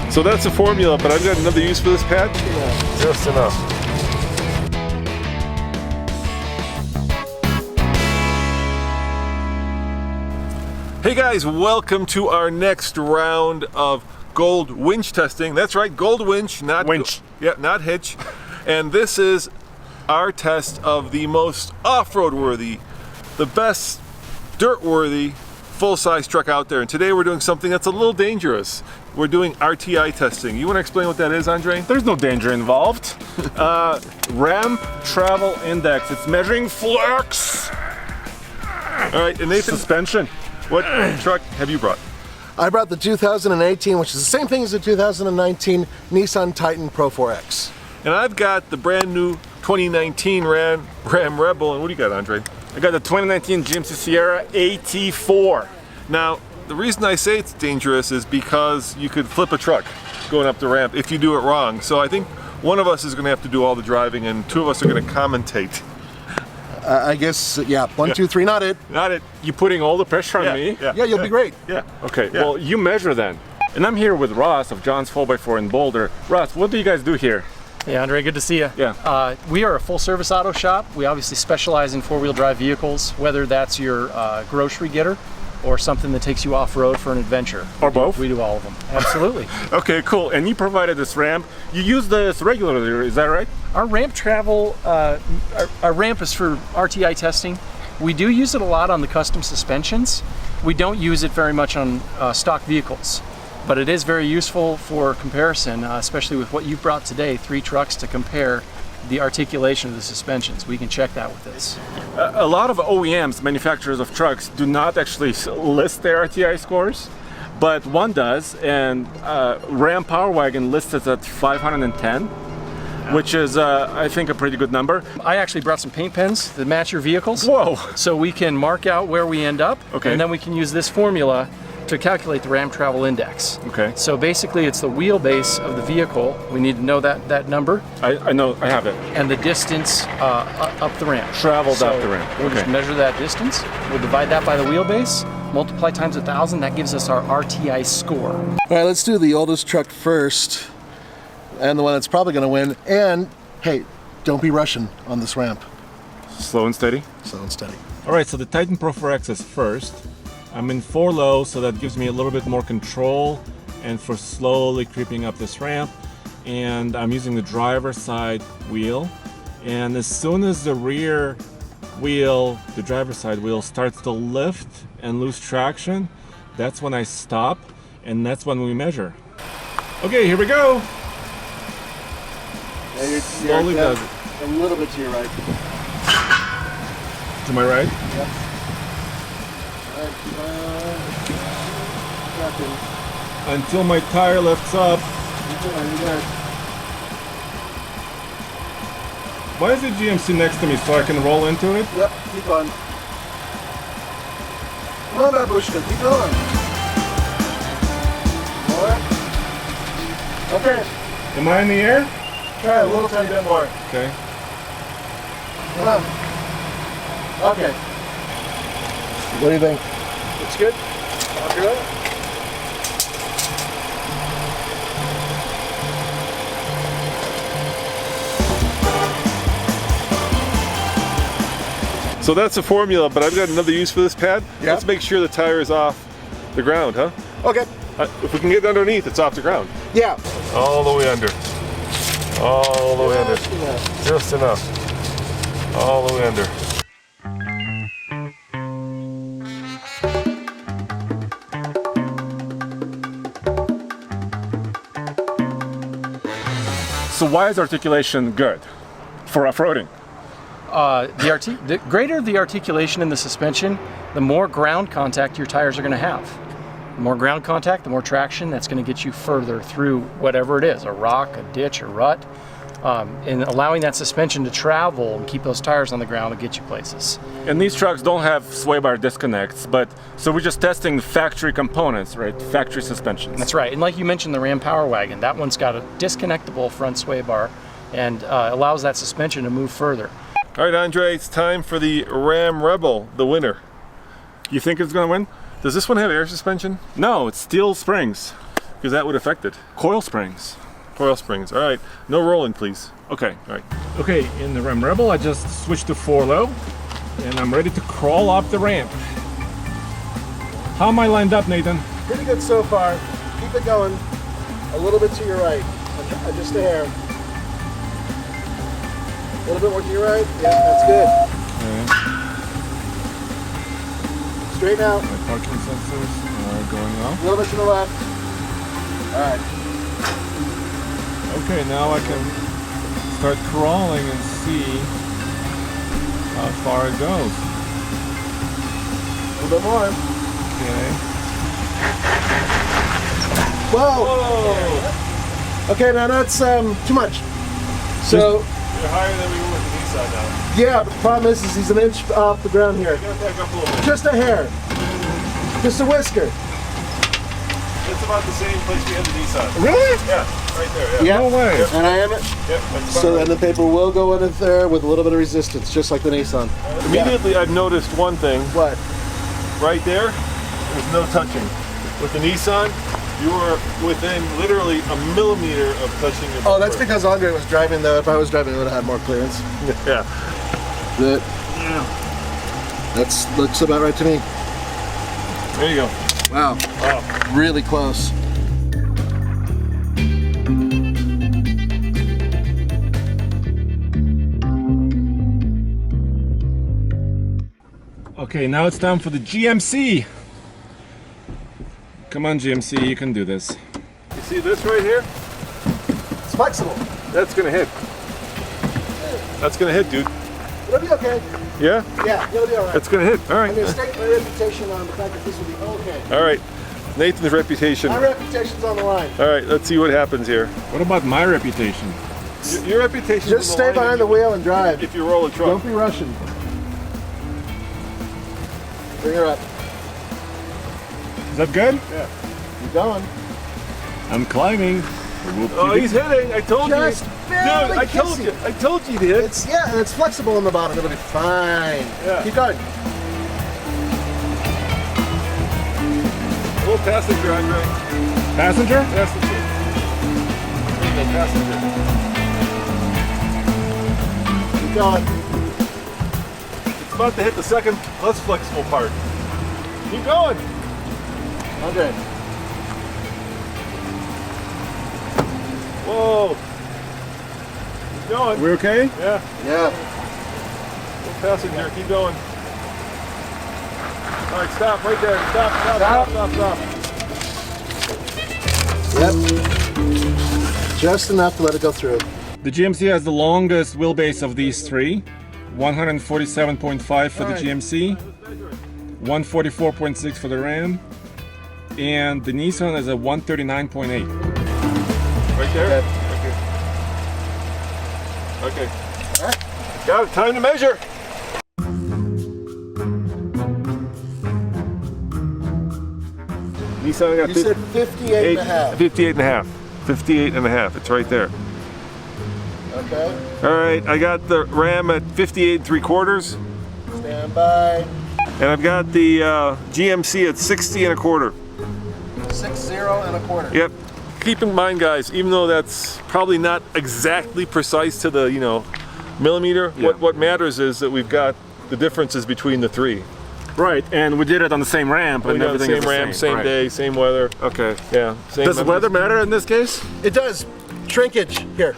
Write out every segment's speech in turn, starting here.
So that's the formula, but I've got another use for this pad? Yeah, just enough. Hey guys, welcome to our next round of gold winch testing. That's right, gold winch, not winch. Not hitch. And this is our test of the most off-road worthy, the best dirt worthy full-size truck out there. And today we're doing something that's a little dangerous. We're doing RTI testing. You want to explain what that is, Andre? There's no danger involved. Ramp Travel Index. It's measuring flex. All right, and Nathan, suspension. What truck have you brought? I brought the 2018, which is the same thing as the 2019 Nissan Titan Pro 4X. And I've got the brand new 2019 Ram Rebel. And what do you got, Andre? I got the 2019 GMC Sierra AT4. Now, the reason I say it's dangerous is because you could flip a truck going up the ramp if you do it wrong. So I think one of us is going to have to do all the driving and two of us are going to commentate. I guess, yeah, 1, 2, 3, not it. Not it. You putting all the pressure on me? Yeah, you'll be great. Yeah. Okay, well, you measure then. And I'm here with Ross of John's 4x4 in Boulder. Ross, what do you guys do here? Hey Andre, good to see you. Yeah. We are a full service auto shop. We obviously specialize in four-wheel drive vehicles, whether that's your grocery getter or something that takes you off-road for an adventure. Or both? We do all of them, absolutely. Okay, cool. And you provided this ramp. You use this regularly, is that right? Our ramp travel, our ramp is for RTI testing. We do use it a lot on the custom suspensions. We don't use it very much on stock vehicles. But it is very useful for comparison, especially with what you've brought today, 3 trucks to compare the articulation of the suspensions. We can check that with this. A lot of OEMs, manufacturers of trucks, do not actually list their RTI scores, but one does, and Ram Power Wagon lists it at 510, which is, I think, a pretty good number. I actually brought some paint pens that match your vehicles. Whoa! So we can mark out where we end up, okay, and then we can use this formula to calculate the Ram Travel Index. Okay. So basically it's the wheelbase of the vehicle. We need to know that number. I know, I have it. And the distance up the ramp. Traveled up the ramp. We'll Okay. just measure that distance. We'll divide that by the wheelbase, multiply times 1,000. That gives us our RTI score. All right, let's do the oldest truck first, and the one that's probably going to win. And, hey, don't be rushing on this ramp. Slow and steady. Slow and steady. All right, so the Titan Pro 4X is first. I'm in 4 low, so that gives me a little bit more control and for slowly creeping up this ramp. And I'm using the driver's side wheel. And as soon as the rear wheel, the driver's side wheel, starts to lift and lose traction, that's when I stop, and that's when we measure. Okay, here we go. Yeah, Slowly does it. A little bit to your right. To my right? Yes. Until my tire lifts up. Why is the GMC next to me so I can roll into it? Yep, keep on. Come on, Babushka, keep going. More. Okay, Am I in the air? try a little tiny bit more. Okay. Come on. Okay. What do you think? Looks good. Okay. So that's the formula, but I've got another use for this pad. Yeah. Let's make sure the tire is off the ground, huh? Okay. If we can get underneath, it's off the ground. Yeah. All the way under. All the way under. Just enough. All the way under. So why is articulation good for off-roading? The greater the articulation in the suspension, the more ground contact your tires are going to have. The more ground contact, the more traction. That's going to get you further through whatever it is, a rock, a ditch, a rut. And allowing that suspension to travel and keep those tires on the ground will get you places. And these trucks don't have sway bar disconnects, but so we're just testing the factory components, right? Factory suspensions. That's right. And like you mentioned, the Ram Power Wagon, that one's got a disconnectable front sway bar and allows that suspension to move further. All right, Andre, it's time for the Ram Rebel, the winner. You think it's gonna win? Does this one have air suspension? No, it's steel springs. Because that would affect it. Coil springs. Coil springs. All right. No rolling, please. Okay. All right. Okay, in the Ram Rebel, I just switched to 4-low, and I'm ready to crawl up the ramp. How am I lined up, Nathan? Pretty good so far. Keep it going. A little bit to your right. Just a hair. A little bit more to your right. Yeah, that's good. Okay. Straighten out. My parking sensors are going A off. little bit to the left. All right. Okay, now I can start crawling and see how far it goes. A little bit more. Okay. Whoa! Okay, now that's too much. So, You're higher than we were with the Nissan now. yeah, but the problem is he's an inch off the ground here. You gotta back up a little bit. Just a hair. Just a whisker. It's about the same place we had the Nissan. Really? Yeah, right there. Yeah. No way. And I am it. Yep, that's So about then the paper will go in there with a little bit of resistance, just like the Nissan. right. Immediately, I've noticed one thing. What? Right there, there's no touching. With the Nissan, you are within literally a millimeter of touching your Oh, that's bumper. because Andre was driving, though. If I was driving, it would have had more clearance. Yeah. That, Yeah. that looks about right to me. There you go. Wow. Wow. Really close. Okay, now it's time for the GMC. Come on, GMC, you can do this. You see this right here? It's flexible. That's gonna hit. That's gonna hit, dude. It'll be okay. Yeah? Yeah, it'll be all right. That's gonna hit. All I'm going to right. stake my reputation on the fact that this will be okay. All right. Nathan's reputation. My All reputation's on the line. right, let's see what happens here. What about my reputation? Your reputation. Just stay behind the wheel and drive. If you roll a truck. Don't be rushing. Bring her up. Is that good? Yeah. Keep going. I'm climbing. Oh, he's hitting. I told Just you. Dude, barely I told kiss you. I told you to hit. It's and it's flexible on the bottom. It'll be fine. Yeah. Keep going. A little passenger, Andre. Passenger? Passenger. There you go, passenger. Keep going. It's about to hit the second less flexible part. Keep going. Okay. Whoa. Keep going. We okay? Yeah. Yeah. Little passenger. Keep going. All right, stop right there. Stop, stop, stop, stop, stop. Yep. Just enough to let it go through. The GMC has the longest wheelbase of these three. 147.5 for the GMC, 144.6 for the Ram, and the Nissan is a 139.8. Right there? Okay. Okay. All right. Got it. Time to measure. Nissan got You said 58 and a half. 58 and a half. 58 and a half. It's right there. Okay. All right. I got the Ram at 58 3/4. Stand by. And I've got the GMC at 60 1/4. 60 1/4. Yep. Keep in mind, guys, even though that's probably not exactly precise to the, millimeter, Yeah. what matters is that we've got the differences between the three. Right, and we did it on the same ramp, We and got the everything same is the RAM, same right. day, same weather. Okay. Yeah. Same Does the members. weather matter in this case? It does. Shrinkage. Here.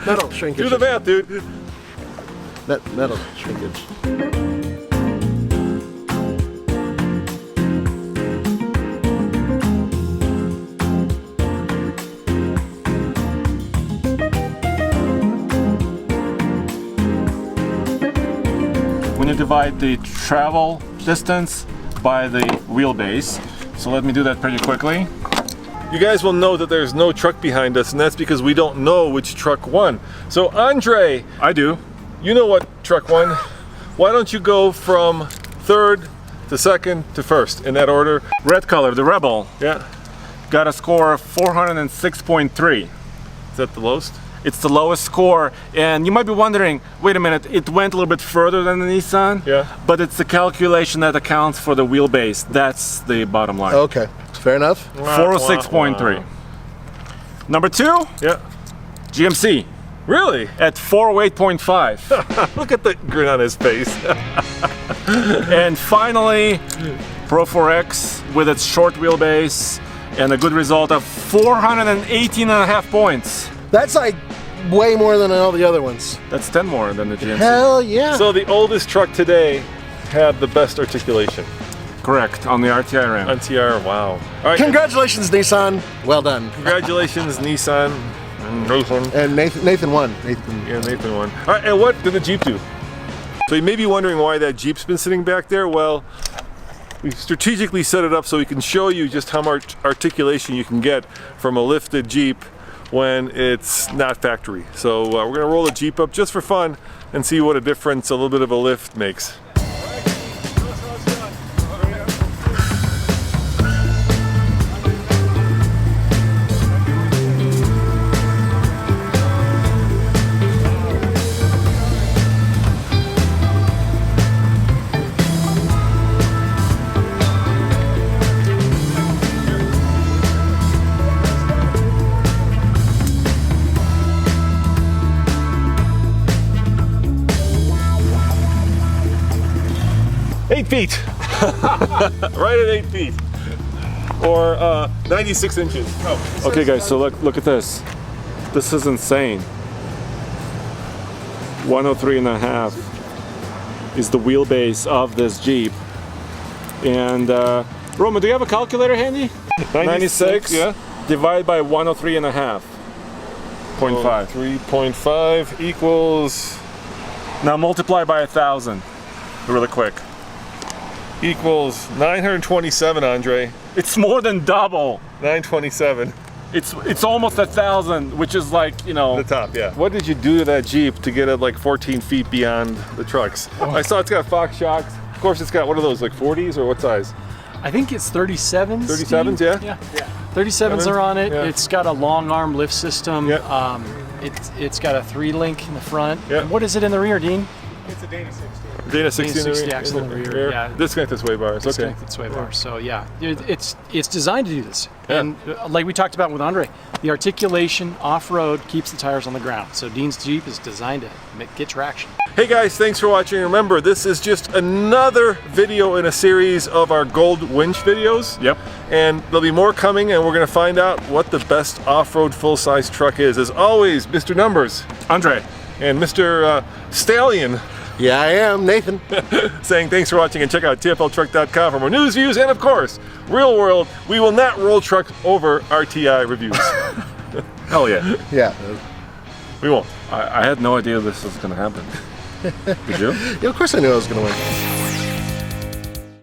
Metal shrinkage. Do the math, dude. Metal shrinkage. When you divide the travel distance by the wheelbase, so let me do that pretty quickly. You guys will know that there's no truck behind us, and that's because we don't know which truck won. So, Andre, I do. you know what truck won. Why don't you go from third to second to first in that order? Red color, the Rebel, Yeah. got a score of 406.3. Is that the lowest? It's the lowest score, and you might be wondering, wait a minute, it went a little bit further than the Nissan? Yeah. But it's the calculation that accounts for the wheelbase. That's the bottom line. Okay. Fair enough. 406.3. Number 2, Yeah. GMC Really? at 408.5. Look at the grin on his face. And finally, Pro 4X with its short wheelbase and a good result of 418.5 points. That's like way more than all the other ones. That's 10 more than the GMC. Hell yeah. So the oldest truck today had the best articulation. Correct, on the RTI ramp. On TR, wow. All right. Congratulations, Nissan. Well done. Congratulations, Nissan. And Nathan. And Nathan won. Yeah, Nathan won. All right, and what did the Jeep do? So you may be wondering why that Jeep's been sitting back there. Well, we strategically set it up so we can show you just how much articulation you can get from a lifted Jeep when it's not factory. So we're gonna roll the Jeep up just for fun and see what a difference a little bit of a lift makes. Feet. Right at 8 feet. Or 96 inches. Oh. Okay guys, so look at this. This is insane. 103.5 is the wheelbase of this Jeep. And Roman, do you have a calculator handy? 96, yeah. Divided by 103.5. 0.5. 3.5 equals Now multiply by 1,000. Really quick. equals 927, Andre. It's more than double. 927. It's almost 1,000, which is like, you know. The top, yeah. What did you do to that Jeep to get it like 14 feet beyond the trucks? I saw it's got Fox shocks. Of course, it's got, what are those, like 40s or what size? I think it's 37s. 37s, yeah? Yeah. 37s are on it. Yeah. It's got a long arm lift system. Yeah. It's got a 3-link in the front. Yeah. And what is it in the rear, Dean? Dana 16 60 axle in the rear, yeah. Disconnected sway bars. Okay. Disconnected sway bar. So yeah, it's designed to do this. Yeah. And like we talked about with Andre, the articulation off-road keeps the tires on the ground. So Dean's Jeep is designed to get traction. Hey guys, thanks for watching. Remember, this is just another video in a series of our Gold Winch videos. Yep. And there'll be more coming, and we're going to find out what the best off-road full-size truck is. As always, Mr. Numbers Andre. and Mr. Stallion Yeah, I am, Nathan. saying thanks for watching, and check out tfltruck.com for more news, views, and of course, real world, we will not roll trucks over RTI reviews. Hell yeah. Yeah. We won't. I had no idea this was going to happen. Did you? Yeah, of course I knew I was going to win.